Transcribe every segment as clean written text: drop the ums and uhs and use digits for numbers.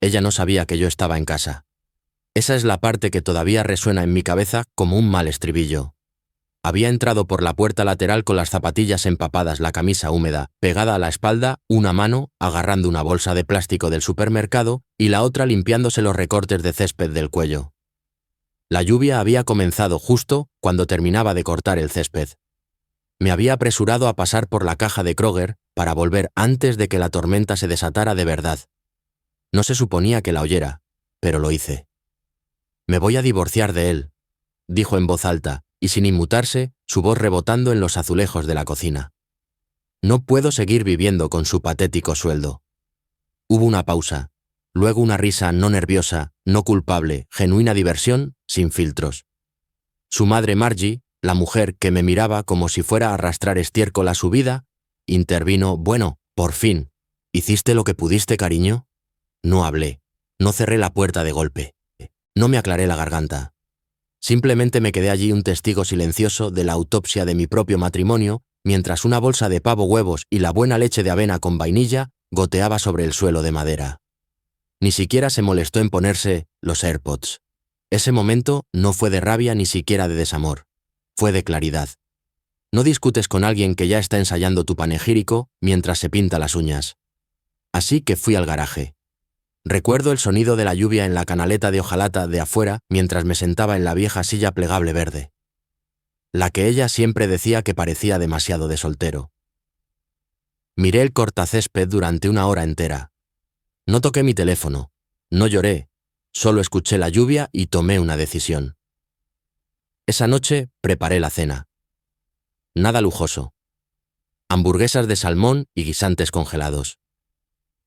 Ella no sabía que yo estaba en casa. Esa es la parte que todavía resuena en mi cabeza como un mal estribillo. Había entrado por la puerta lateral con las zapatillas empapadas, la camisa húmeda, pegada a la espalda, una mano agarrando una bolsa de plástico del supermercado y la otra limpiándose los recortes de césped del cuello. La lluvia había comenzado justo cuando terminaba de cortar el césped. Me había apresurado a pasar por la caja de Kroger para volver antes de que la tormenta se desatara de verdad. No se suponía que la oyera, pero lo hice. «Me voy a divorciar de él», dijo en voz alta, y sin inmutarse, su voz rebotando en los azulejos de la cocina. «No puedo seguir viviendo con su patético sueldo». Hubo una pausa, luego una risa no nerviosa, no culpable, genuina diversión, sin filtros. Su madre Margie, la mujer que me miraba como si fuera a arrastrar estiércol a su vida, intervino: «Bueno, por fin. ¿Hiciste lo que pudiste, cariño?» No hablé, no cerré la puerta de golpe, no me aclaré la garganta. Simplemente me quedé allí un testigo silencioso de la autopsia de mi propio matrimonio, mientras una bolsa de pavo huevos y la buena leche de avena con vainilla goteaba sobre el suelo de madera. Ni siquiera se molestó en ponerse los AirPods. Ese momento no fue de rabia ni siquiera de desamor. Fue de claridad. No discutes con alguien que ya está ensayando tu panegírico mientras se pinta las uñas. Así que fui al garaje. Recuerdo el sonido de la lluvia en la canaleta de hojalata de afuera mientras me sentaba en la vieja silla plegable verde. La que ella siempre decía que parecía demasiado de soltero. Miré el cortacésped durante una hora entera. No toqué mi teléfono, no lloré, solo escuché la lluvia y tomé una decisión. Esa noche preparé la cena. Nada lujoso. Hamburguesas de salmón y guisantes congelados.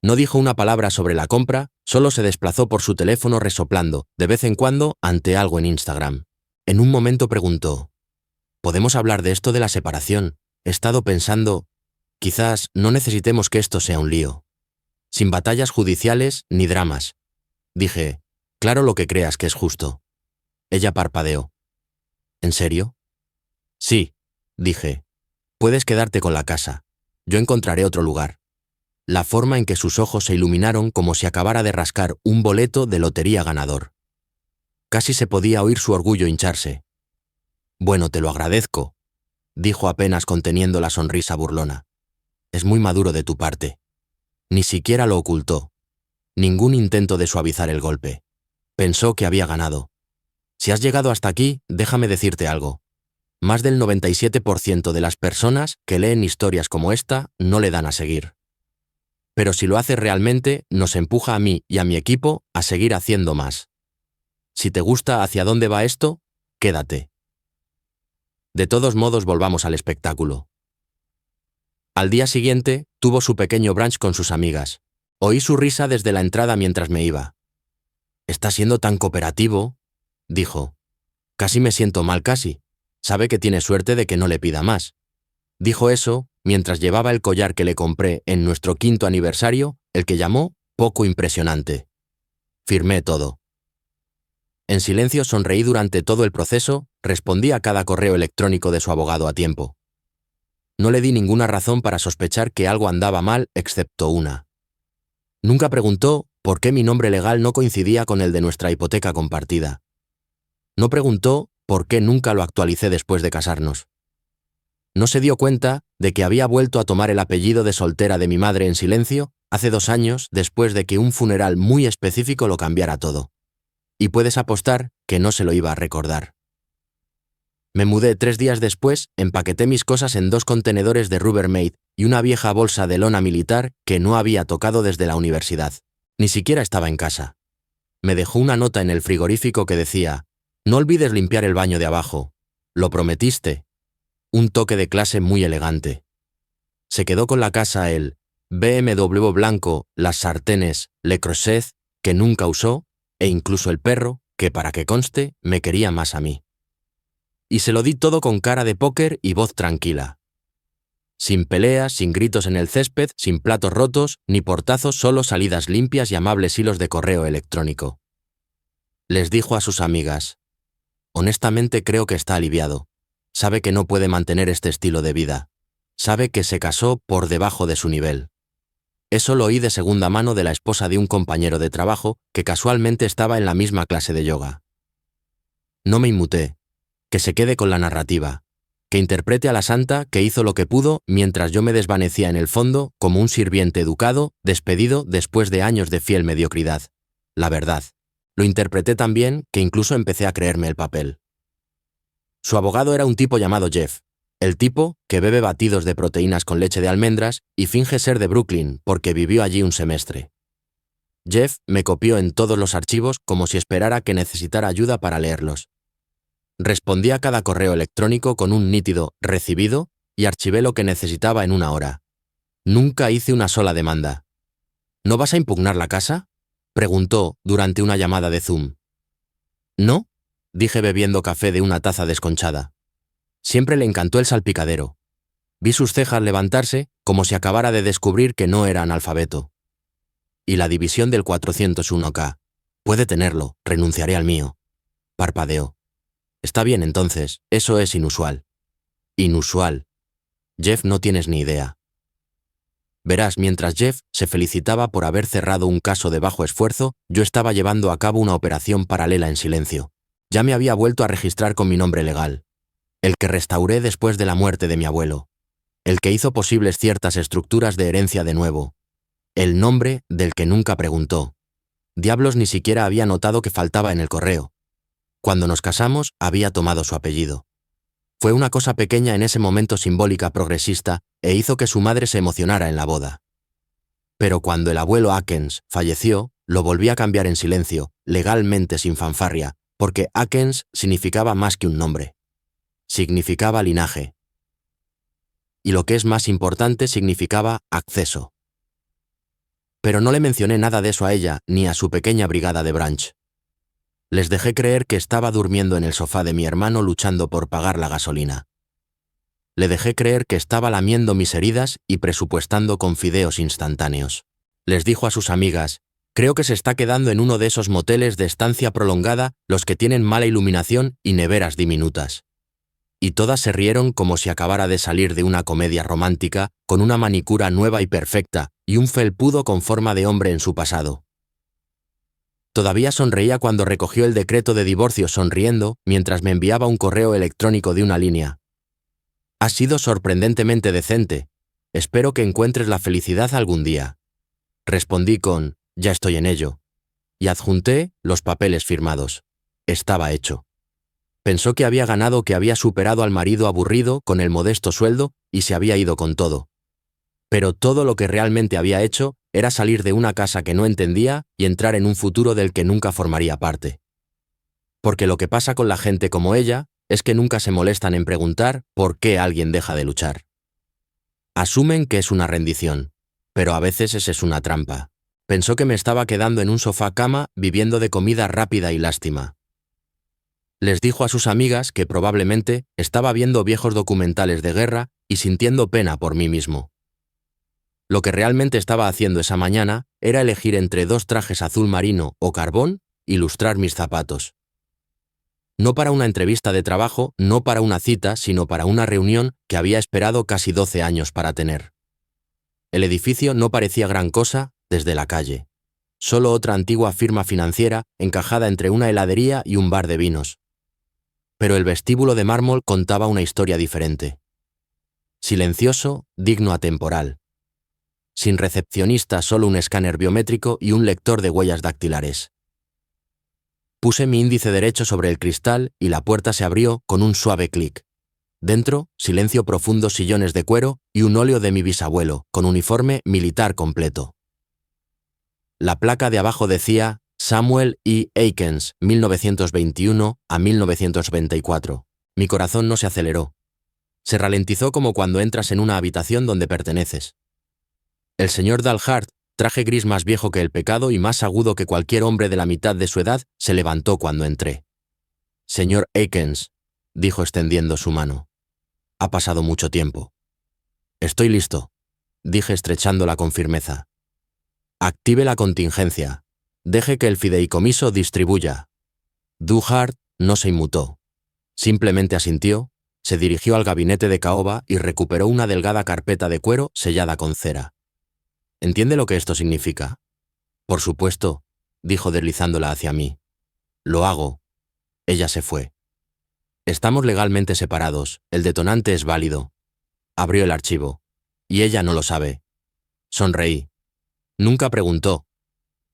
No dijo una palabra sobre la compra, solo se desplazó por su teléfono resoplando, de vez en cuando, ante algo en Instagram. En un momento preguntó: «¿Podemos hablar de esto de la separación? He estado pensando, quizás no necesitemos que esto sea un lío. Sin batallas judiciales ni dramas». Dije: «Claro, lo que creas que es justo». Ella parpadeó. «¿En serio?» «Sí», dije. «Puedes quedarte con la casa. Yo encontraré otro lugar». La forma en que sus ojos se iluminaron como si acabara de rascar un boleto de lotería ganador. Casi se podía oír su orgullo hincharse. «Bueno, te lo agradezco», dijo apenas conteniendo la sonrisa burlona. «Es muy maduro de tu parte». Ni siquiera lo ocultó. Ningún intento de suavizar el golpe. Pensó que había ganado. «Si has llegado hasta aquí, déjame decirte algo. Más del 97% de las personas que leen historias como esta no le dan a seguir. Pero si lo haces realmente, nos empuja a mí y a mi equipo a seguir haciendo más. Si te gusta hacia dónde va esto, quédate». De todos modos, volvamos al espectáculo. Al día siguiente, tuvo su pequeño brunch con sus amigas. Oí su risa desde la entrada mientras me iba. «Está siendo tan cooperativo», dijo. «Casi me siento mal, casi. Sabe que tiene suerte de que no le pida más». Dijo eso mientras llevaba el collar que le compré en nuestro 5º aniversario, el que llamó poco impresionante. Firmé todo. En silencio sonreí durante todo el proceso, respondí a cada correo electrónico de su abogado a tiempo. No le di ninguna razón para sospechar que algo andaba mal, excepto una. Nunca preguntó por qué mi nombre legal no coincidía con el de nuestra hipoteca compartida. No preguntó por qué nunca lo actualicé después de casarnos. No se dio cuenta de que había vuelto a tomar el apellido de soltera de mi madre en silencio hace 2 años después de que un funeral muy específico lo cambiara todo. Y puedes apostar que no se lo iba a recordar. Me mudé 3 días después, empaqueté mis cosas en 2 contenedores de Rubbermaid y una vieja bolsa de lona militar que no había tocado desde la universidad. Ni siquiera estaba en casa. Me dejó una nota en el frigorífico que decía: «No olvides limpiar el baño de abajo. Lo prometiste». Un toque de clase muy elegante. Se quedó con la casa el BMW blanco, las sartenes Le Creuset, que nunca usó, e incluso el perro, que para que conste, me quería más a mí. Y se lo di todo con cara de póker y voz tranquila. Sin peleas, sin gritos en el césped, sin platos rotos, ni portazos, solo salidas limpias y amables hilos de correo electrónico. Les dijo a sus amigas: «Honestamente creo que está aliviado. Sabe que no puede mantener este estilo de vida. Sabe que se casó por debajo de su nivel». Eso lo oí de segunda mano de la esposa de un compañero de trabajo que casualmente estaba en la misma clase de yoga. No me inmuté. Que se quede con la narrativa. Que interprete a la santa que hizo lo que pudo mientras yo me desvanecía en el fondo como un sirviente educado, despedido después de años de fiel mediocridad. La verdad. Lo interpreté tan bien que incluso empecé a creerme el papel. Su abogado era un tipo llamado Jeff. El tipo que bebe batidos de proteínas con leche de almendras y finge ser de Brooklyn porque vivió allí un semestre. Jeff me copió en todos los archivos como si esperara que necesitara ayuda para leerlos. Respondí a cada correo electrónico con un nítido «recibido» y archivé lo que necesitaba en 1 hora. Nunca hice una sola demanda. ¿No vas a impugnar la casa?, preguntó durante una llamada de Zoom. No, dije bebiendo café de una taza desconchada. Siempre le encantó el salpicadero. Vi sus cejas levantarse como si acabara de descubrir que no era analfabeto. Y la división del 401K. Puede tenerlo, renunciaré al mío. Parpadeó. Está bien entonces, eso es inusual. Inusual. Jeff, no tienes ni idea. Verás, mientras Jeff se felicitaba por haber cerrado un caso de bajo esfuerzo, yo estaba llevando a cabo una operación paralela en silencio. Ya me había vuelto a registrar con mi nombre legal. El que restauré después de la muerte de mi abuelo. El que hizo posibles ciertas estructuras de herencia de nuevo. El nombre del que nunca preguntó. Diablos, ni siquiera había notado que faltaba en el correo. Cuando nos casamos, había tomado su apellido. Fue una cosa pequeña en ese momento simbólica progresista e hizo que su madre se emocionara en la boda. Pero cuando el abuelo Atkins falleció, lo volví a cambiar en silencio, legalmente sin fanfarria, porque Atkins significaba más que un nombre. Significaba linaje. Y lo que es más importante, significaba acceso. Pero no le mencioné nada de eso a ella ni a su pequeña brigada de brunch. Les dejé creer que estaba durmiendo en el sofá de mi hermano luchando por pagar la gasolina. Le dejé creer que estaba lamiendo mis heridas y presupuestando con fideos instantáneos. Les dijo a sus amigas, creo que se está quedando en uno de esos moteles de estancia prolongada, los que tienen mala iluminación y neveras diminutas. Y todas se rieron como si acabara de salir de una comedia romántica, con una manicura nueva y perfecta, y un felpudo con forma de hombre en su pasado. Todavía sonreía cuando recogió el decreto de divorcio sonriendo mientras me enviaba un correo electrónico de una línea. Has sido sorprendentemente decente. Espero que encuentres la felicidad algún día. Respondí con, ya estoy en ello. Y adjunté los papeles firmados. Estaba hecho. Pensó que había ganado, que había superado al marido aburrido con el modesto sueldo y se había ido con todo. Pero todo lo que realmente había hecho era salir de una casa que no entendía y entrar en un futuro del que nunca formaría parte. Porque lo que pasa con la gente como ella es que nunca se molestan en preguntar por qué alguien deja de luchar. Asumen que es una rendición, pero a veces esa es una trampa. Pensó que me estaba quedando en un sofá-cama viviendo de comida rápida y lástima. Les dijo a sus amigas que probablemente estaba viendo viejos documentales de guerra y sintiendo pena por mí mismo. Lo que realmente estaba haciendo esa mañana era elegir entre 2 trajes azul marino o carbón y lustrar mis zapatos. No para una entrevista de trabajo, no para una cita, sino para una reunión que había esperado casi 12 años para tener. El edificio no parecía gran cosa desde la calle. Solo otra antigua firma financiera encajada entre una heladería y un bar de vinos. Pero el vestíbulo de mármol contaba una historia diferente. Silencioso, digno atemporal. Sin recepcionista, solo un escáner biométrico y un lector de huellas dactilares. Puse mi índice derecho sobre el cristal y la puerta se abrió con un suave clic. Dentro, silencio profundo, sillones de cuero y un óleo de mi bisabuelo, con uniforme militar completo. La placa de abajo decía Samuel E. Akins, 1921 a 1924. Mi corazón no se aceleró. Se ralentizó como cuando entras en una habitación donde perteneces. El señor Dalhart, traje gris más viejo que el pecado y más agudo que cualquier hombre de la mitad de su edad, se levantó cuando entré. Señor Akins, dijo extendiendo su mano. Ha pasado mucho tiempo. Estoy listo, dije estrechándola con firmeza. Active la contingencia. Deje que el fideicomiso distribuya. Dalhart no se inmutó. Simplemente asintió, se dirigió al gabinete de caoba y recuperó una delgada carpeta de cuero sellada con cera. ¿Entiende lo que esto significa? Por supuesto, dijo deslizándola hacia mí. Lo hago. Ella se fue. Estamos legalmente separados, el detonante es válido. Abrió el archivo. Y ella no lo sabe. Sonreí. Nunca preguntó.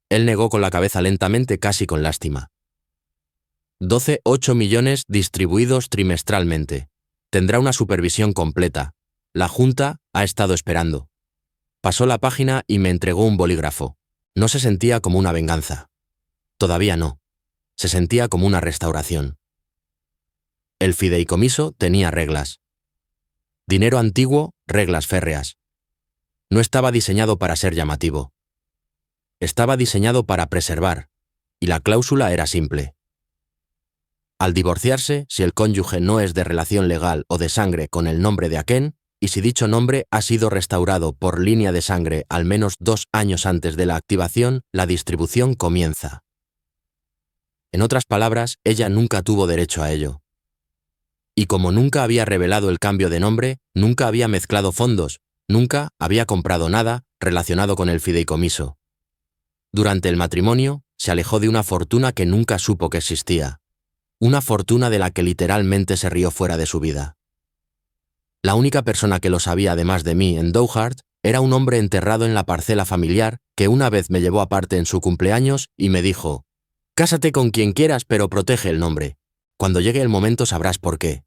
Él negó con la cabeza lentamente, casi con lástima. 12,8 millones distribuidos trimestralmente. Tendrá una supervisión completa. La Junta ha estado esperando. Pasó la página y me entregó un bolígrafo. No se sentía como una venganza. Todavía no. Se sentía como una restauración. El fideicomiso tenía reglas. Dinero antiguo, reglas férreas. No estaba diseñado para ser llamativo. Estaba diseñado para preservar, y la cláusula era simple. Al divorciarse, si el cónyuge no es de relación legal o de sangre con el nombre de aquén, y si dicho nombre ha sido restaurado por línea de sangre al menos 2 años antes de la activación, la distribución comienza. En otras palabras, ella nunca tuvo derecho a ello. Y como nunca había revelado el cambio de nombre, nunca había mezclado fondos, nunca había comprado nada relacionado con el fideicomiso. Durante el matrimonio, se alejó de una fortuna que nunca supo que existía. Una fortuna de la que literalmente se rió fuera de su vida. La única persona que lo sabía además de mí en Doughart era un hombre enterrado en la parcela familiar que una vez me llevó aparte en su cumpleaños y me dijo: «Cásate con quien quieras, pero protege el nombre. Cuando llegue el momento sabrás por qué».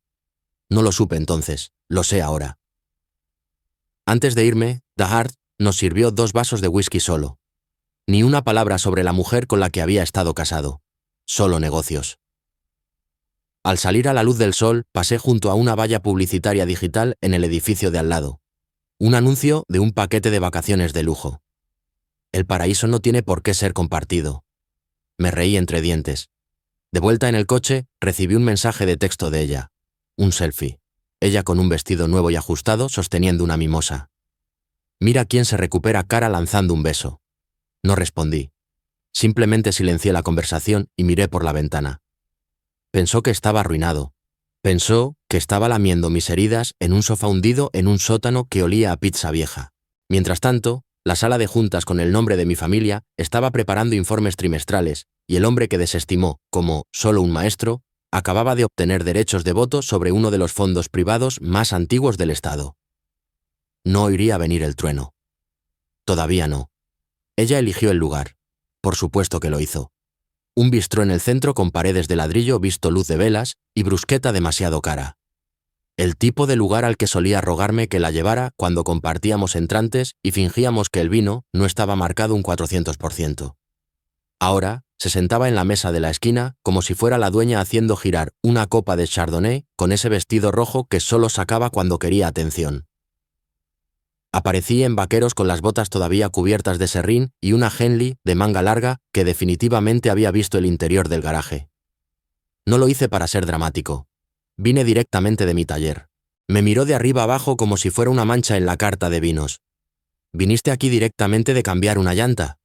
No lo supe entonces, lo sé ahora. Antes de irme, Doughart nos sirvió 2 vasos de whisky solo. Ni una palabra sobre la mujer con la que había estado casado. Solo negocios. Al salir a la luz del sol, pasé junto a una valla publicitaria digital en el edificio de al lado. Un anuncio de un paquete de vacaciones de lujo. El paraíso no tiene por qué ser compartido. Me reí entre dientes. De vuelta en el coche, recibí un mensaje de texto de ella. Un selfie. Ella con un vestido nuevo y ajustado sosteniendo una mimosa. Mira quién se recupera cara lanzando un beso. No respondí. Simplemente silencié la conversación y miré por la ventana. Pensó que estaba arruinado. Pensó que estaba lamiendo mis heridas en un sofá hundido en un sótano que olía a pizza vieja. Mientras tanto, la sala de juntas con el nombre de mi familia estaba preparando informes trimestrales y el hombre que desestimó como solo un maestro acababa de obtener derechos de voto sobre uno de los fondos privados más antiguos del Estado. No oiría venir el trueno. Todavía no. Ella eligió el lugar. Por supuesto que lo hizo. Un bistró en el centro con paredes de ladrillo visto luz de velas y brusqueta demasiado cara. El tipo de lugar al que solía rogarme que la llevara cuando compartíamos entrantes y fingíamos que el vino no estaba marcado un 400%. Ahora se sentaba en la mesa de la esquina como si fuera la dueña haciendo girar una copa de Chardonnay con ese vestido rojo que solo sacaba cuando quería atención. Aparecí en vaqueros con las botas todavía cubiertas de serrín y una Henley de manga larga que definitivamente había visto el interior del garaje. No lo hice para ser dramático. Vine directamente de mi taller. Me miró de arriba abajo como si fuera una mancha en la carta de vinos. «¿Viniste aquí directamente de cambiar una llanta?»,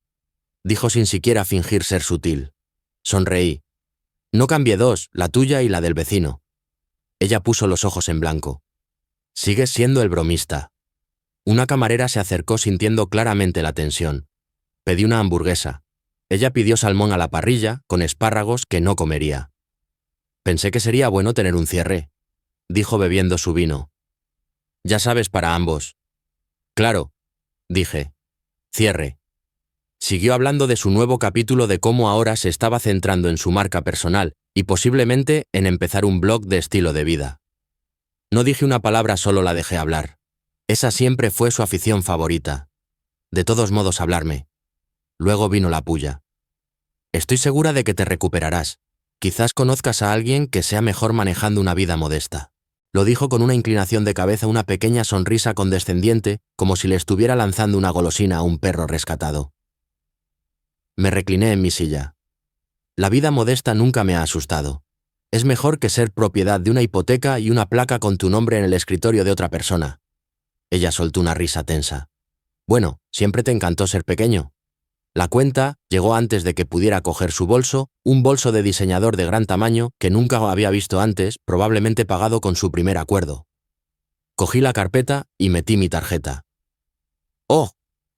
dijo sin siquiera fingir ser sutil. Sonreí. «No cambié 2, la tuya y la del vecino». Ella puso los ojos en blanco. «Sigues siendo el bromista». Una camarera se acercó sintiendo claramente la tensión. Pedí una hamburguesa. Ella pidió salmón a la parrilla, con espárragos que no comería. «Pensé que sería bueno tener un cierre», dijo bebiendo su vino. «Ya sabes, para ambos». «Claro», dije. «Cierre». Siguió hablando de su nuevo capítulo de cómo ahora se estaba centrando en su marca personal y posiblemente en empezar un blog de estilo de vida. No dije una palabra, solo la dejé hablar. Esa siempre fue su afición favorita. De todos modos, hablarme. Luego vino la pulla. «Estoy segura de que te recuperarás. Quizás conozcas a alguien que sea mejor manejando una vida modesta». Lo dijo con una inclinación de cabeza, una pequeña sonrisa condescendiente, como si le estuviera lanzando una golosina a un perro rescatado. Me recliné en mi silla. La vida modesta nunca me ha asustado. Es mejor que ser propiedad de una hipoteca y una placa con tu nombre en el escritorio de otra persona. Ella soltó una risa tensa. «Bueno, siempre te encantó ser pequeño». La cuenta llegó antes de que pudiera coger su bolso, un bolso de diseñador de gran tamaño que nunca había visto antes, probablemente pagado con su primer acuerdo. Cogí la carpeta y metí mi tarjeta. «Oh»,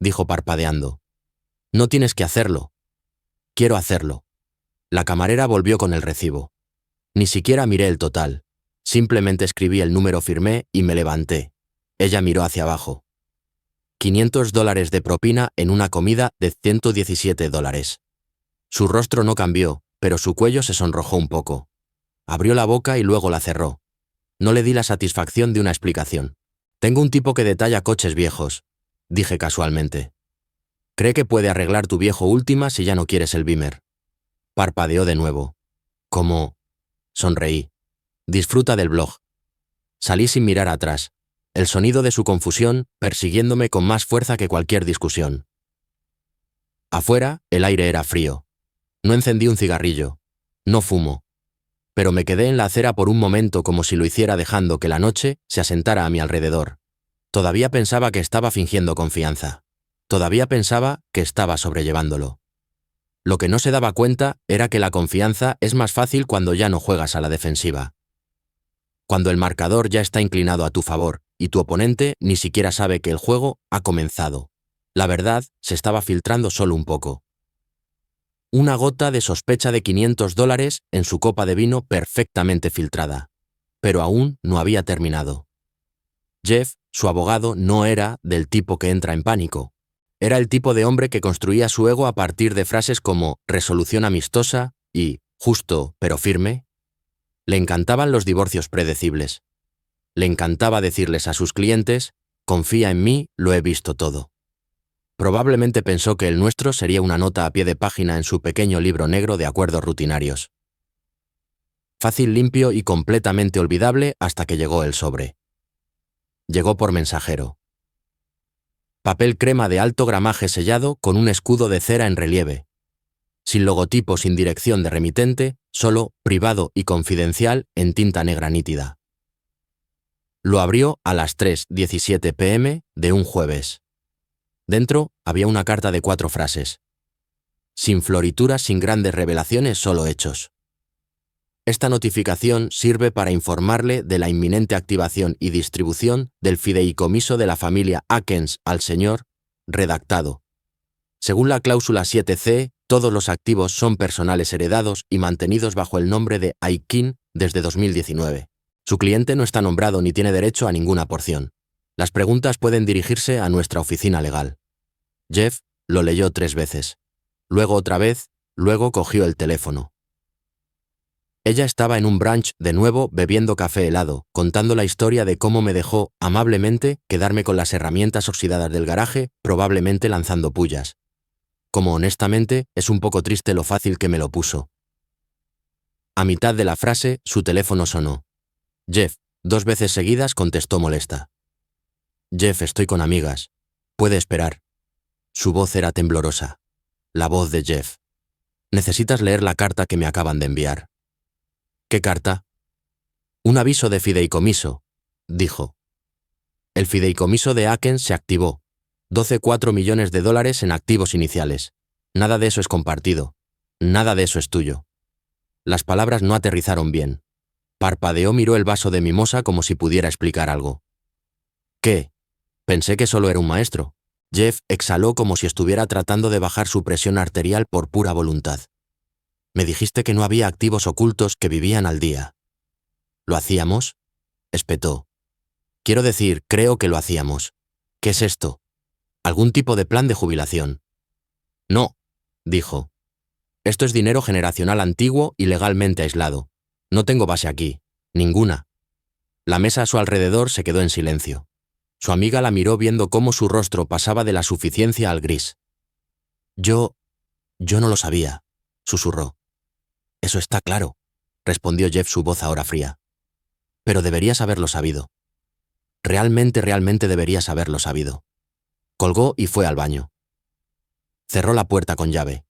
dijo parpadeando. No tienes que hacerlo. Quiero hacerlo. La camarera volvió con el recibo. Ni siquiera miré el total. Simplemente escribí el número, firmé y me levanté. Ella miró hacia abajo. $500 de propina en una comida de $117. Su rostro no cambió, pero su cuello se sonrojó un poco. Abrió la boca y luego la cerró. No le di la satisfacción de una explicación. Tengo un tipo que detalla coches viejos, dije casualmente. Cree que puede arreglar tu viejo Última si ya no quieres el Beamer. Parpadeó de nuevo. ¿Cómo? Sonreí. Disfruta del blog. Salí sin mirar atrás, el sonido de su confusión persiguiéndome con más fuerza que cualquier discusión. Afuera, el aire era frío. No encendí un cigarrillo. No fumo. Pero me quedé en la acera por un momento como si lo hiciera dejando que la noche se asentara a mi alrededor. Todavía pensaba que estaba fingiendo confianza. Todavía pensaba que estaba sobrellevándolo. Lo que no se daba cuenta era que la confianza es más fácil cuando ya no juegas a la defensiva. Cuando el marcador ya está inclinado a tu favor y tu oponente ni siquiera sabe que el juego ha comenzado. La verdad se estaba filtrando solo un poco. Una gota de sospecha de $500 en su copa de vino perfectamente filtrada. Pero aún no había terminado. Jeff, su abogado, no era del tipo que entra en pánico. Era el tipo de hombre que construía su ego a partir de frases como resolución amistosa y justo pero firme. Le encantaban los divorcios predecibles. Le encantaba decirles a sus clientes, confía en mí, lo he visto todo. Probablemente pensó que el nuestro sería una nota a pie de página en su pequeño libro negro de acuerdos rutinarios. Fácil, limpio y completamente olvidable hasta que llegó el sobre. Llegó por mensajero. Papel crema de alto gramaje sellado con un escudo de cera en relieve. Sin logotipo, sin dirección de remitente, solo privado y confidencial en tinta negra nítida. Lo abrió a las 3:17 p.m. de un jueves. Dentro había una carta de 4 frases. Sin florituras, sin grandes revelaciones, solo hechos. Esta notificación sirve para informarle de la inminente activación y distribución del fideicomiso de la familia Akens al señor, redactado. Según la cláusula 7c, todos los activos son personales heredados y mantenidos bajo el nombre de Aikin desde 2019. Su cliente no está nombrado ni tiene derecho a ninguna porción. Las preguntas pueden dirigirse a nuestra oficina legal. Jeff lo leyó 3 veces. Luego otra vez, luego cogió el teléfono. Ella estaba en un brunch de nuevo bebiendo café helado, contando la historia de cómo me dejó, amablemente, quedarme con las herramientas oxidadas del garaje, probablemente lanzando pullas. Como honestamente, es un poco triste lo fácil que me lo puso. A mitad de la frase, su teléfono sonó. Jeff, 2 veces seguidas, contestó molesta. Jeff, estoy con amigas. Puede esperar. Su voz era temblorosa. La voz de Jeff. Necesitas leer la carta que me acaban de enviar. ¿Qué carta? Un aviso de fideicomiso, dijo. El fideicomiso de Akens se activó. 12,4 millones de dólares en activos iniciales. Nada de eso es compartido. Nada de eso es tuyo. Las palabras no aterrizaron bien. Parpadeó, miró el vaso de mimosa como si pudiera explicar algo. ¿Qué? Pensé que solo era un maestro. Jeff exhaló como si estuviera tratando de bajar su presión arterial por pura voluntad. Me dijiste que no había activos ocultos que vivían al día. ¿Lo hacíamos? Espetó. Quiero decir, creo que lo hacíamos. ¿Qué es esto? ¿Algún tipo de plan de jubilación? No, dijo. Esto es dinero generacional antiguo y legalmente aislado. No tengo base aquí. Ninguna. La mesa a su alrededor se quedó en silencio. Su amiga la miró viendo cómo su rostro pasaba de la suficiencia al gris. Yo no lo sabía, susurró. Eso está claro, respondió Jeff, su voz ahora fría. Pero deberías haberlo sabido. Realmente deberías haberlo sabido. Colgó y fue al baño. Cerró la puerta con llave.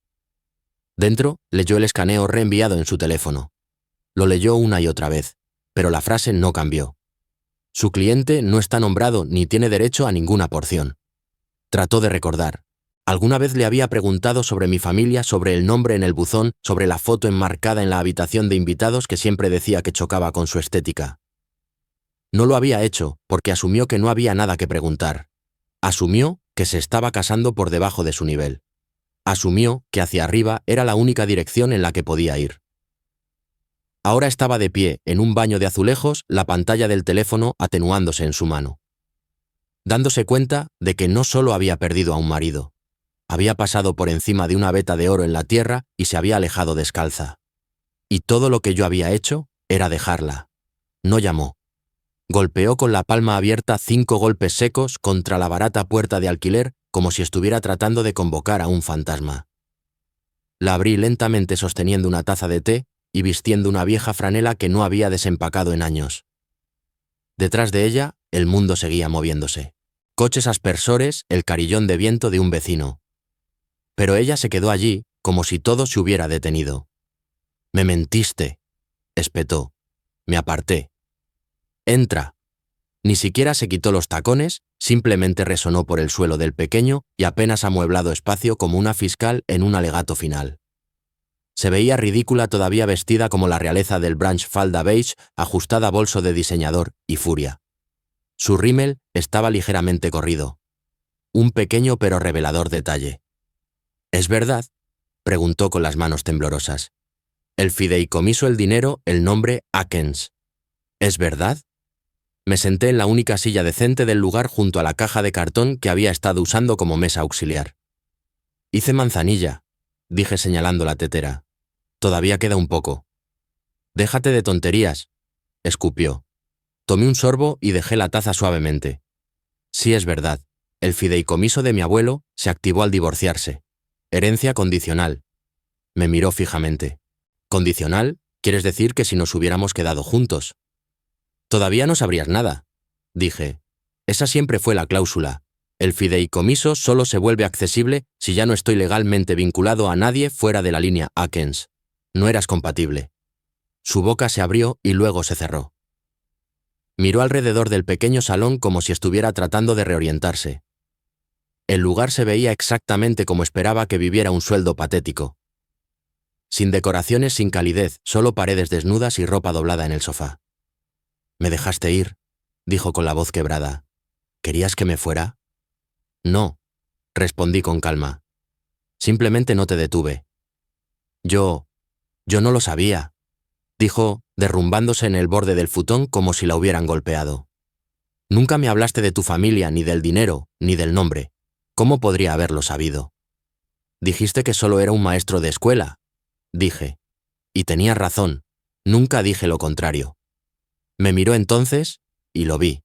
Dentro, leyó el escaneo reenviado en su teléfono. Lo leyó una y otra vez, pero la frase no cambió. Su cliente no está nombrado ni tiene derecho a ninguna porción. Trató de recordar. Alguna vez le había preguntado sobre mi familia, sobre el nombre en el buzón, sobre la foto enmarcada en la habitación de invitados que siempre decía que chocaba con su estética. No lo había hecho porque asumió que no había nada que preguntar. Asumió que se estaba casando por debajo de su nivel. Asumió que hacia arriba era la única dirección en la que podía ir. Ahora estaba de pie, en un baño de azulejos, la pantalla del teléfono atenuándose en su mano. Dándose cuenta de que no solo había perdido a un marido, había pasado por encima de una veta de oro en la tierra y se había alejado descalza. Y todo lo que yo había hecho era dejarla. No llamó. Golpeó con la palma abierta 5 golpes secos contra la barata puerta de alquiler como si estuviera tratando de convocar a un fantasma. La abrí lentamente sosteniendo una taza de té y vistiendo una vieja franela que no había desempacado en años. Detrás de ella, el mundo seguía moviéndose. Coches aspersores, el carillón de viento de un vecino. Pero ella se quedó allí, como si todo se hubiera detenido. «Me mentiste», espetó. Me aparté. «Entra». Ni siquiera se quitó los tacones, simplemente resonó por el suelo del pequeño y apenas amueblado espacio como una fiscal en un alegato final. Se veía ridícula todavía vestida como la realeza del branch falda beige ajustada a bolso de diseñador y furia. Su rímel estaba ligeramente corrido. Un pequeño pero revelador detalle. «¿Es verdad?», preguntó con las manos temblorosas. «El fideicomiso, el dinero, el nombre Akens. ¿Es verdad?». Me senté en la única silla decente del lugar junto a la caja de cartón que había estado usando como mesa auxiliar. «Hice manzanilla», dije señalando la tetera. «Todavía queda un poco». «Déjate de tonterías», escupió. Tomé un sorbo y dejé la taza suavemente. «Sí, es verdad. El fideicomiso de mi abuelo se activó al divorciarse. Herencia condicional». Me miró fijamente. «¿Condicional? ¿Quieres decir que si nos hubiéramos quedado juntos?» «Todavía no sabrías nada», dije. «Esa siempre fue la cláusula. El fideicomiso solo se vuelve accesible si ya no estoy legalmente vinculado a nadie fuera de la línea Akens. No eras compatible». Su boca se abrió y luego se cerró. Miró alrededor del pequeño salón como si estuviera tratando de reorientarse. El lugar se veía exactamente como esperaba que viviera un sueldo patético. Sin decoraciones, sin calidez, solo paredes desnudas y ropa doblada en el sofá. «Me dejaste ir», dijo con la voz quebrada. «¿Querías que me fuera?» «No», respondí con calma. «Simplemente no te detuve». Yo no lo sabía», dijo, derrumbándose en el borde del futón como si la hubieran golpeado. «Nunca me hablaste de tu familia, ni del dinero, ni del nombre. ¿Cómo podría haberlo sabido?» «Dijiste que solo era un maestro de escuela», dije. «Y tenías razón. Nunca dije lo contrario». Me miró entonces y lo vi.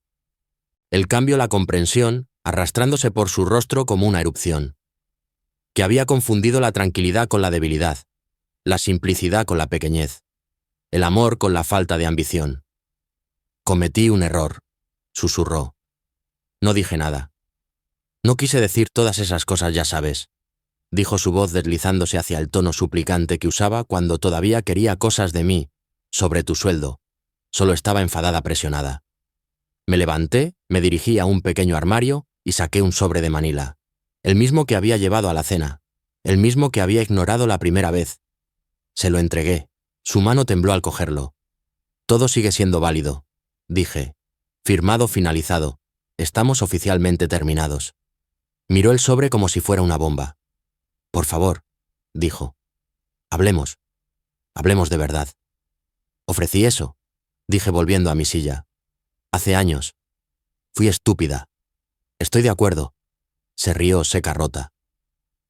El cambio, la comprensión, arrastrándose por su rostro como una erupción. Que había confundido la tranquilidad con la debilidad, la simplicidad con la pequeñez, el amor con la falta de ambición. «Cometí un error», susurró. No dije nada. «No quise decir todas esas cosas, ya sabes», dijo su voz deslizándose hacia el tono suplicante que usaba cuando todavía quería cosas de mí, sobre tu sueldo. Solo estaba enfadada, presionada. Me levanté, me dirigí a un pequeño armario y saqué un sobre de Manila. El mismo que había llevado a la cena. El mismo que había ignorado la primera vez. Se lo entregué. Su mano tembló al cogerlo. «Todo sigue siendo válido», dije. «Firmado, finalizado. Estamos oficialmente terminados». Miró el sobre como si fuera una bomba. «Por favor», dijo. «Hablemos. Hablemos de verdad». «Ofrecí eso», dije volviendo a mi silla. «Hace años. Fui estúpida». «Estoy de acuerdo». Se rió seca rota.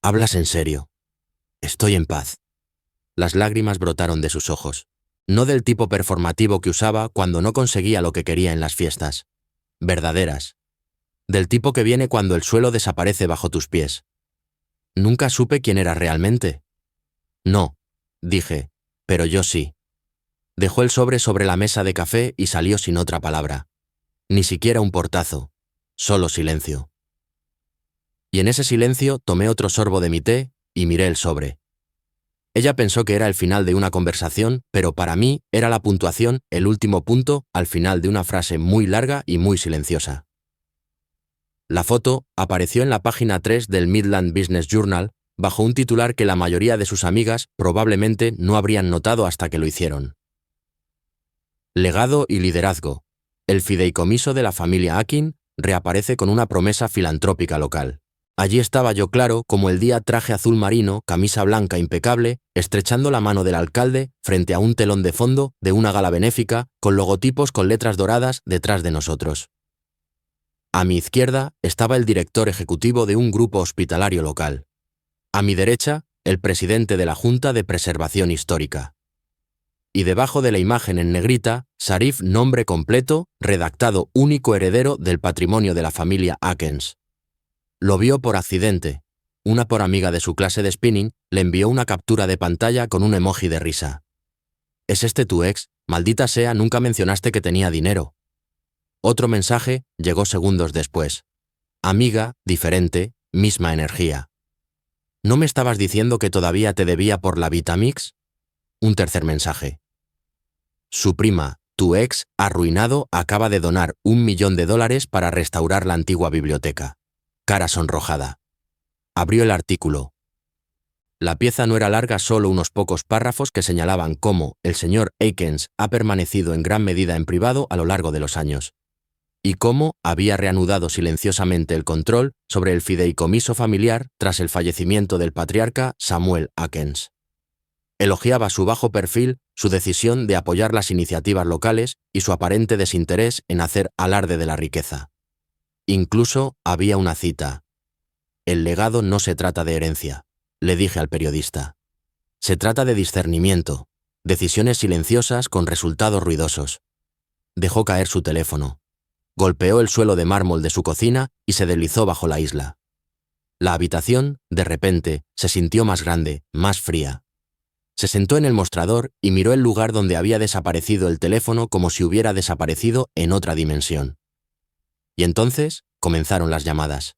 «¿Hablas en serio?» «Estoy en paz». Las lágrimas brotaron de sus ojos. No del tipo performativo que usaba cuando no conseguía lo que quería en las fiestas. Verdaderas. Del tipo que viene cuando el suelo desaparece bajo tus pies. «Nunca supe quién eras realmente». «No», dije, «pero yo sí». Dejó el sobre la mesa de café y salió sin otra palabra. Ni siquiera un portazo. Solo silencio. Y en ese silencio tomé otro sorbo de mi té y miré el sobre. Ella pensó que era el final de una conversación, pero para mí era la puntuación, el último punto al final de una frase muy larga y muy silenciosa. La foto apareció en la página 3 del Midland Business Journal bajo un titular que la mayoría de sus amigas probablemente no habrían notado hasta que lo hicieron. Legado y liderazgo. El fideicomiso de la familia Akin reaparece con una promesa filantrópica local. Allí estaba yo claro como el día, traje azul marino, camisa blanca impecable, estrechando la mano del alcalde frente a un telón de fondo de una gala benéfica con logotipos con letras doradas detrás de nosotros. A mi izquierda estaba el director ejecutivo de un grupo hospitalario local. A mi derecha, el presidente de la Junta de Preservación Histórica. Y debajo de la imagen en negrita, Sharif nombre completo, redactado único heredero del patrimonio de la familia Akens. Lo vio por accidente. Una por amiga de su clase de spinning le envió una captura de pantalla con un emoji de risa. ¿Es este tu ex? Maldita sea, nunca mencionaste que tenía dinero. Otro mensaje llegó segundos después. Amiga, diferente, misma energía. ¿No me estabas diciendo que todavía te debía por la Vitamix? Un tercer mensaje. Su prima, tu ex, arruinado, acaba de donar $1.000.000 para restaurar la antigua biblioteca. Cara sonrojada. Abrió el artículo. La pieza no era larga, solo unos pocos párrafos que señalaban cómo el señor Akens ha permanecido en gran medida en privado a lo largo de los años, y cómo había reanudado silenciosamente el control sobre el fideicomiso familiar tras el fallecimiento del patriarca Samuel Akens. Elogiaba su bajo perfil, su decisión de apoyar las iniciativas locales y su aparente desinterés en hacer alarde de la riqueza. Incluso había una cita. El legado no se trata de herencia, le dije al periodista. Se trata de discernimiento, decisiones silenciosas con resultados ruidosos. Dejó caer su teléfono. Golpeó el suelo de mármol de su cocina y se deslizó bajo la isla. La habitación, de repente, se sintió más grande, más fría. Se sentó en el mostrador y miró el lugar donde había desaparecido el teléfono como si hubiera desaparecido en otra dimensión. Y entonces comenzaron las llamadas.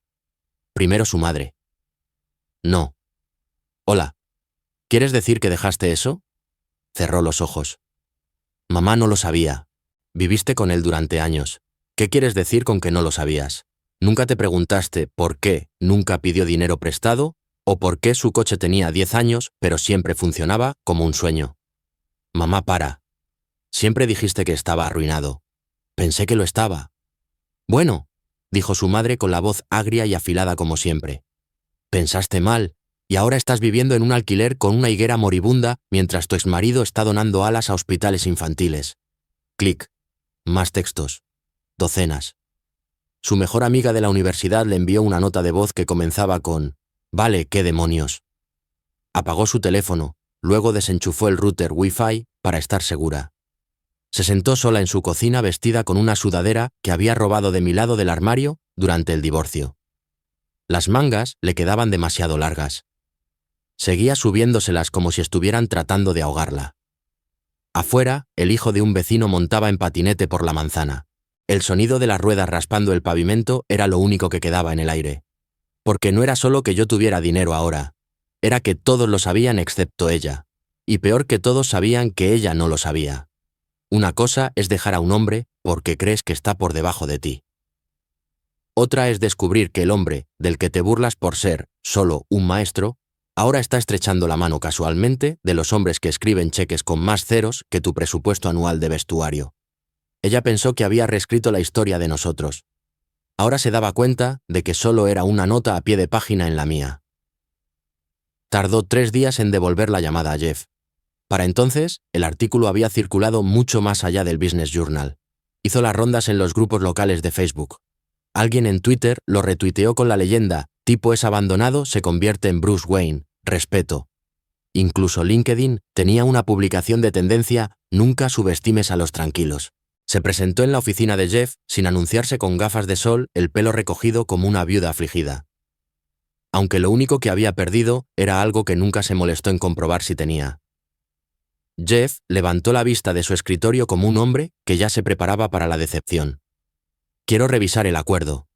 Primero su madre. No. Hola. ¿Quieres decir que dejaste eso? Cerró los ojos. Mamá no lo sabía. Viviste con él durante años. ¿Qué quieres decir con que no lo sabías? ¿Nunca te preguntaste por qué nunca pidió dinero prestado o por qué su coche tenía 10 años pero siempre funcionaba como un sueño? Mamá, para. Siempre dijiste que estaba arruinado. Pensé que lo estaba. Bueno, dijo su madre con la voz agria y afilada como siempre. Pensaste mal, y ahora estás viviendo en un alquiler con una higuera moribunda mientras tu exmarido está donando alas a hospitales infantiles. Clic. Más textos. Docenas. Su mejor amiga de la universidad le envió una nota de voz que comenzaba con «Vale, qué demonios». Apagó su teléfono, luego desenchufó el router Wi-Fi para estar segura. Se sentó sola en su cocina vestida con una sudadera que había robado de mi lado del armario durante el divorcio. Las mangas le quedaban demasiado largas. Seguía subiéndoselas como si estuvieran tratando de ahogarla. Afuera, el hijo de un vecino montaba en patinete por la manzana. El sonido de las ruedas raspando el pavimento era lo único que quedaba en el aire. Porque no era solo que yo tuviera dinero ahora, era que todos lo sabían excepto ella, y peor que todos sabían que ella no lo sabía. Una cosa es dejar a un hombre porque crees que está por debajo de ti. Otra es descubrir que el hombre, del que te burlas por ser solo un maestro, ahora está estrechando la mano casualmente de los hombres que escriben cheques con más ceros que tu presupuesto anual de vestuario. Ella pensó que había reescrito la historia de nosotros. Ahora se daba cuenta de que solo era una nota a pie de página en la mía. Tardó 3 días en devolver la llamada a Jeff. Para entonces, el artículo había circulado mucho más allá del Business Journal. Hizo las rondas en los grupos locales de Facebook. Alguien en Twitter lo retuiteó con la leyenda «Tipo es abandonado, se convierte en Bruce Wayne. Respeto». Incluso LinkedIn tenía una publicación de tendencia «Nunca subestimes a los tranquilos». Se presentó en la oficina de Jeff sin anunciarse, con gafas de sol, el pelo recogido como una viuda afligida. Aunque lo único que había perdido era algo que nunca se molestó en comprobar si tenía. Jeff levantó la vista de su escritorio como un hombre que ya se preparaba para la decepción. «Quiero revisar el acuerdo»,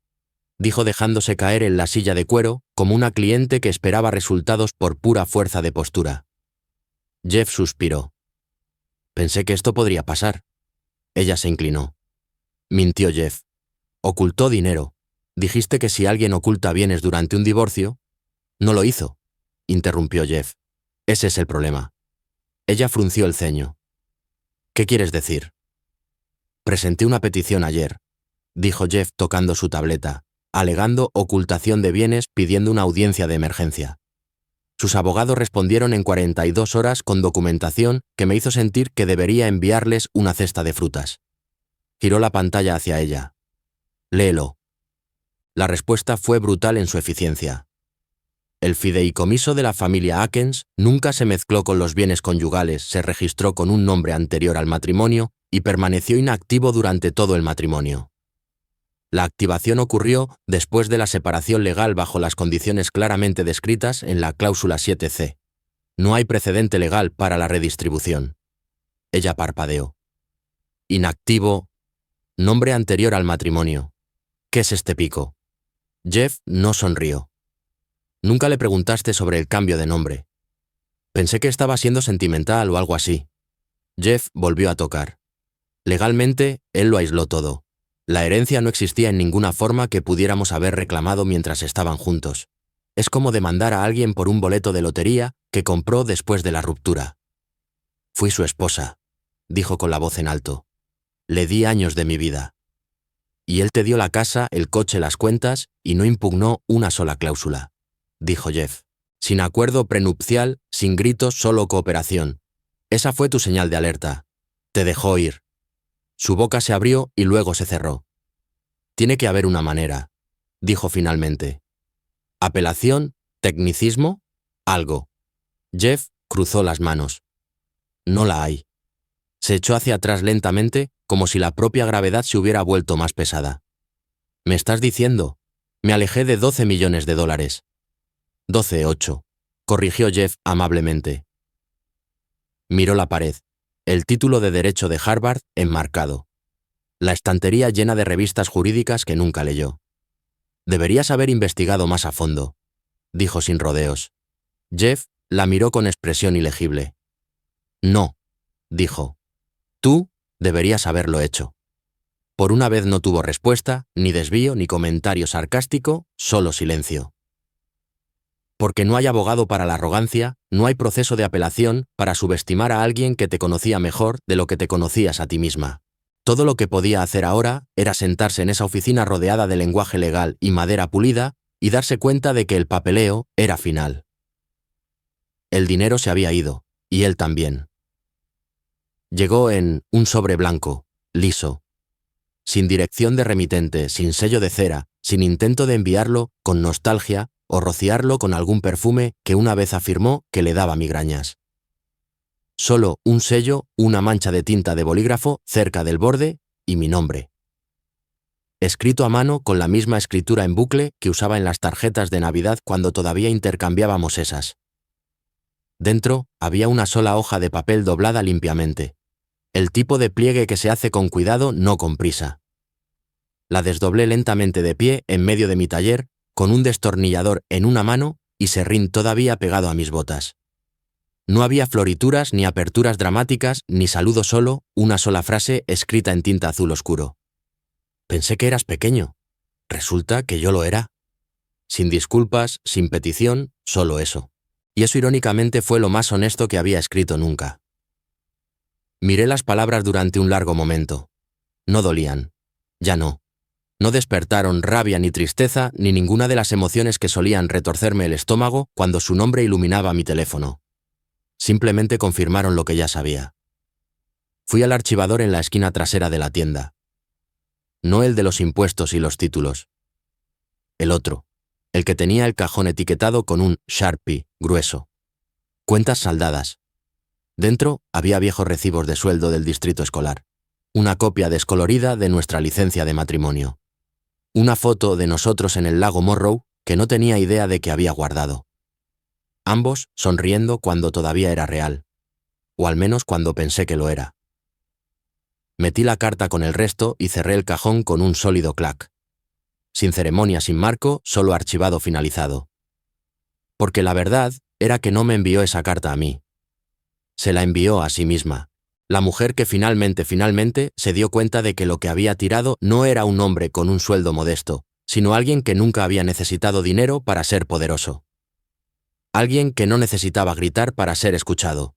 dijo dejándose caer en la silla de cuero como una cliente que esperaba resultados por pura fuerza de postura. Jeff suspiró. «Pensé que esto podría pasar». Ella se inclinó. Mintió Jeff. Ocultó dinero. Dijiste que si alguien oculta bienes durante un divorcio... No lo hizo, interrumpió Jeff. Ese es el problema. Ella frunció el ceño. ¿Qué quieres decir? Presenté una petición ayer, dijo Jeff tocando su tableta, alegando ocultación de bienes pidiendo una audiencia de emergencia. Sus abogados respondieron en 42 horas con documentación que me hizo sentir que debería enviarles una cesta de frutas. Giró la pantalla hacia ella. Léelo. La respuesta fue brutal en su eficiencia. El fideicomiso de la familia Akens nunca se mezcló con los bienes conyugales, se registró con un nombre anterior al matrimonio y permaneció inactivo durante todo el matrimonio. La activación ocurrió después de la separación legal bajo las condiciones claramente descritas en la cláusula 7c. No hay precedente legal para la redistribución. Ella parpadeó. Inactivo. Nombre anterior al matrimonio. ¿Qué es este pico? Jeff no sonrió. Nunca le preguntaste sobre el cambio de nombre. Pensé que estaba siendo sentimental o algo así. Jeff volvió a tocar. Legalmente, él lo aisló todo. La herencia no existía en ninguna forma que pudiéramos haber reclamado mientras estaban juntos. Es como demandar a alguien por un boleto de lotería que compró después de la ruptura. Fui su esposa, dijo con la voz en alto. Le di años de mi vida. Y él te dio la casa, el coche, las cuentas y no impugnó una sola cláusula, dijo Jeff. Sin acuerdo prenupcial, sin gritos, solo cooperación. Esa fue tu señal de alerta. Te dejó ir. Su boca se abrió y luego se cerró. Tiene que haber una manera, dijo finalmente. ¿Apelación? ¿Tecnicismo? Algo. Jeff cruzó las manos. No la hay. Se echó hacia atrás lentamente, como si la propia gravedad se hubiera vuelto más pesada. ¿Me estás diciendo? Me alejé de $12 millones. 12,8, corrigió Jeff amablemente. Miró la pared, el título de Derecho de Harvard enmarcado. La estantería llena de revistas jurídicas que nunca leyó. Deberías haber investigado más a fondo, dijo sin rodeos. Jeff la miró con expresión ilegible. No, dijo. Tú deberías haberlo hecho. Por una vez no tuvo respuesta, ni desvío, ni comentario sarcástico, solo silencio. Porque no hay abogado para la arrogancia, no hay proceso de apelación para subestimar a alguien que te conocía mejor de lo que te conocías a ti misma. Todo lo que podía hacer ahora era sentarse en esa oficina rodeada de lenguaje legal y madera pulida y darse cuenta de que el papeleo era final. El dinero se había ido, y él también. Llegó en un sobre blanco, liso, sin dirección de remitente, sin sello de cera, sin intento de enviarlo con nostalgia o rociarlo con algún perfume que una vez afirmó que le daba migrañas. Solo un sello, una mancha de tinta de bolígrafo cerca del borde y mi nombre. Escrito a mano con la misma escritura en bucle que usaba en las tarjetas de Navidad cuando todavía intercambiábamos esas. Dentro había una sola hoja de papel doblada limpiamente. El tipo de pliegue que se hace con cuidado, no con prisa. La desdoblé lentamente de pie en medio de mi taller, con un destornillador en una mano y serrín todavía pegado a mis botas. No había florituras ni aperturas dramáticas, ni saludo solo, una sola frase escrita en tinta azul oscuro. Pensé que eras pequeño. Resulta que yo lo era. Sin disculpas, sin petición, solo eso. Y eso irónicamente fue lo más honesto que había escrito nunca. Miré las palabras durante un largo momento. No dolían. Ya no. No despertaron rabia ni tristeza ni ninguna de las emociones que solían retorcerme el estómago cuando su nombre iluminaba mi teléfono. Simplemente confirmaron lo que ya sabía. Fui al archivador en la esquina trasera de la tienda. No el de los impuestos y los títulos. El otro, el que tenía el cajón etiquetado con un Sharpie grueso. Cuentas saldadas. Dentro había viejos recibos de sueldo del distrito escolar. Una copia descolorida de nuestra licencia de matrimonio. Una foto de nosotros en el lago Morrow que no tenía idea de que había guardado. Ambos sonriendo cuando todavía era real. O al menos cuando pensé que lo era. Metí la carta con el resto y cerré el cajón con un sólido clac. Sin ceremonia, sin marco, solo archivado finalizado. Porque la verdad era que no me envió esa carta a mí. Se la envió a sí misma. La mujer que finalmente se dio cuenta de que lo que había tirado no era un hombre con un sueldo modesto, sino alguien que nunca había necesitado dinero para ser poderoso. Alguien que no necesitaba gritar para ser escuchado.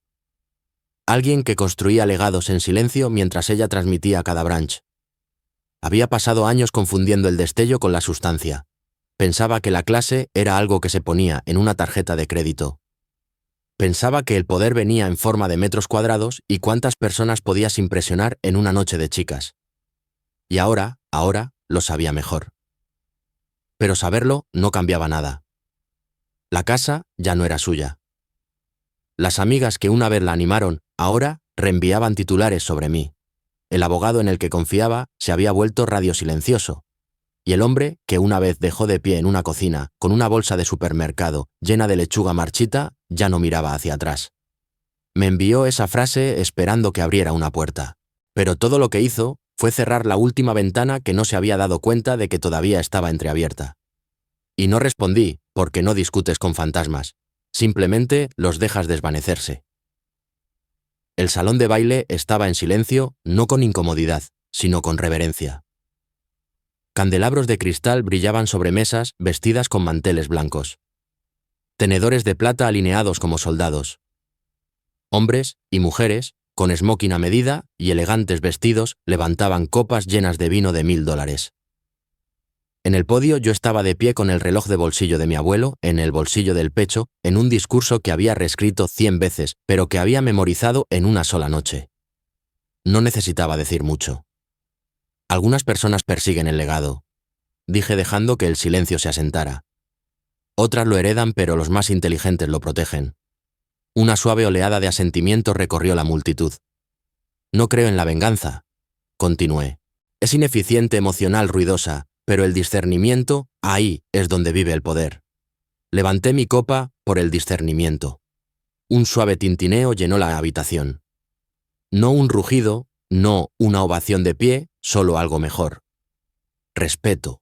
Alguien que construía legados en silencio mientras ella transmitía cada branch. Había pasado años confundiendo el destello con la sustancia. Pensaba que la clase era algo que se ponía en una tarjeta de crédito. Pensaba que el poder venía en forma de metros cuadrados y cuántas personas podías impresionar en una noche de chicas. Y ahora, lo sabía mejor. Pero saberlo no cambiaba nada. La casa ya no era suya. Las amigas que una vez la animaron, ahora reenviaban titulares sobre mí. El abogado en el que confiaba se había vuelto radiosilencioso. Y el hombre que una vez dejó de pie en una cocina con una bolsa de supermercado llena de lechuga marchita ya no miraba hacia atrás. Me envió esa frase esperando que abriera una puerta. Pero todo lo que hizo fue cerrar la última ventana que no se había dado cuenta de que todavía estaba entreabierta. Y no respondí, porque no discutes con fantasmas. Simplemente los dejas desvanecerse. El salón de baile estaba en silencio, no con incomodidad, sino con reverencia. Candelabros de cristal brillaban sobre mesas vestidas con manteles blancos. Tenedores de plata alineados como soldados. Hombres y mujeres, con smoking a medida y elegantes vestidos, levantaban copas llenas de vino de $1000. En el podio yo estaba de pie con el reloj de bolsillo de mi abuelo en el bolsillo del pecho, en un discurso que había reescrito 100 veces, pero que había memorizado en una sola noche. No necesitaba decir mucho. Algunas personas persiguen el legado, dije dejando que el silencio se asentara. Otras lo heredan, pero los más inteligentes lo protegen. Una suave oleada de asentimiento recorrió la multitud. No creo en la venganza, continué. Es ineficiente, emocional, ruidosa, pero el discernimiento, ahí es donde vive el poder. Levanté mi copa por el discernimiento. Un suave tintineo llenó la habitación. No un rugido, no una ovación de pie, solo algo mejor. Respeto.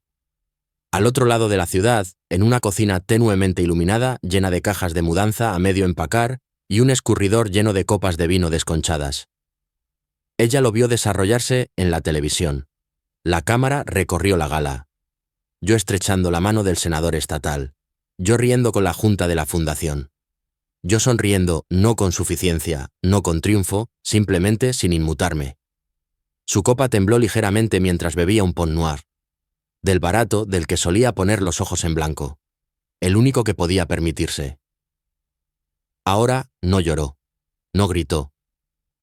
Al otro lado de la ciudad, en una cocina tenuemente iluminada, llena de cajas de mudanza a medio empacar y un escurridor lleno de copas de vino desconchadas. Ella lo vio desarrollarse en la televisión. La cámara recorrió la gala. Yo estrechando la mano del senador estatal. Yo riendo con la junta de la fundación. Yo sonriendo, no con suficiencia, no con triunfo, simplemente sin inmutarme. Su copa tembló ligeramente mientras bebía un Pont Noir. Del barato del que solía poner los ojos en blanco. El único que podía permitirse. Ahora no lloró. No gritó.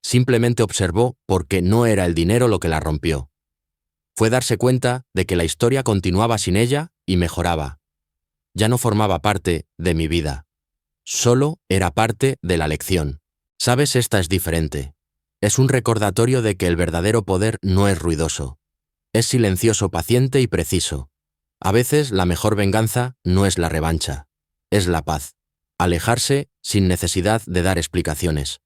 Simplemente observó porque no era el dinero lo que la rompió. Fue darse cuenta de que la historia continuaba sin ella y mejoraba. Ya no formaba parte de mi vida. Solo era parte de la lección. Sabes, esta es diferente. Es un recordatorio de que el verdadero poder no es ruidoso. Es silencioso, paciente y preciso. A veces la mejor venganza no es la revancha. Es la paz. Alejarse sin necesidad de dar explicaciones.